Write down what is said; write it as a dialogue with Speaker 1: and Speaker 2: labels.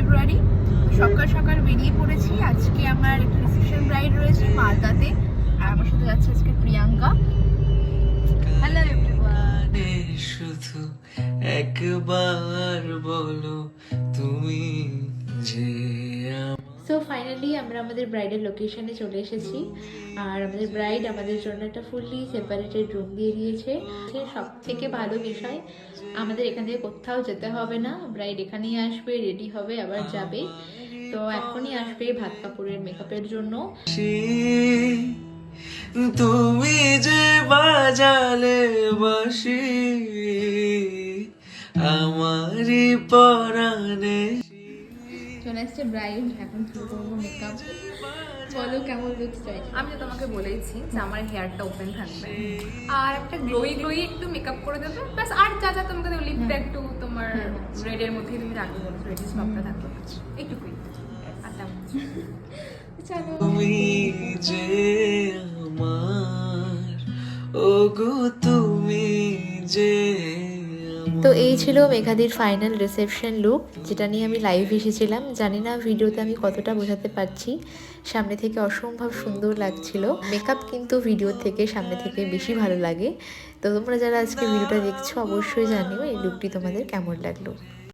Speaker 1: ফেব্রুয়ারি। সকাল সকাল বেরিয়ে পড়েছি। আজকে আমার একটা রিসেপশন ব্রাইড রয়েছে মালদাতে, আর আমার সাথে যাচ্ছে আজকে প্রিয়াঙ্কা। Hello everyone.
Speaker 2: শুধু একবার বলো তুমি যে।
Speaker 3: সো ফাইনালি আমরা আমাদের ব্রাইডের লোকেশনে চলে এসেছি, আর আমাদের ব্রাইড আমাদের জন্য একটা ফুললি সেপারেটেড রুম দিয়ে দিয়েছে। সব থেকে ভালো বিষয়, আমাদের এখান থেকে কোথাও যেতে হবে না। ব্রাইড এখানেই আসবে, রেডি হবে, আবার যাবে। তো এখনই আসবে ভাত কাপড়ের মেকআপের জন্য।
Speaker 2: তুমি যে বাজালে বাঁশি আমারই পরাণে।
Speaker 3: চলে আসছে ব্রাইড, এখন শুরু করবো মেকআপ। বলো কেমন লুকস চাই?
Speaker 1: আমি তো তোমাকে বলেইছি যে আমার হেয়ারটা ওপেন থাকবে, আর একটা গ্লোই একটু মেকআপ করে দেবে ব্যাস। আর যা যা তোমাকে লিপটা একটু তোমার রেডের মধ্যেই তুমি রাখবে, বলছো রেডি সবটা থাকবে এইটুকুই। আর তেমন
Speaker 3: চলো।
Speaker 2: তুমি যে আমার, ওগো তুমি যে।
Speaker 3: তো এই ছিল মেঘাদির ফাইনাল রিসেপশন লুক, যেটা নিয়ে আমি লাইভ এসেছিলাম। জানি না ভিডিওতে আমি কতটা বোঝাতে পারছি। সামনে থেকে অসম্ভব সুন্দর লাগছিল। মেকআপ কিন্তু ভিডিও থেকে সামনে থেকে বেশি ভালো লাগে। তো তোমরা যারা আজকে ভিডিওটা দেখছো অবশ্যই জানিও এই লুকটি তোমাদের কেমন লাগলো।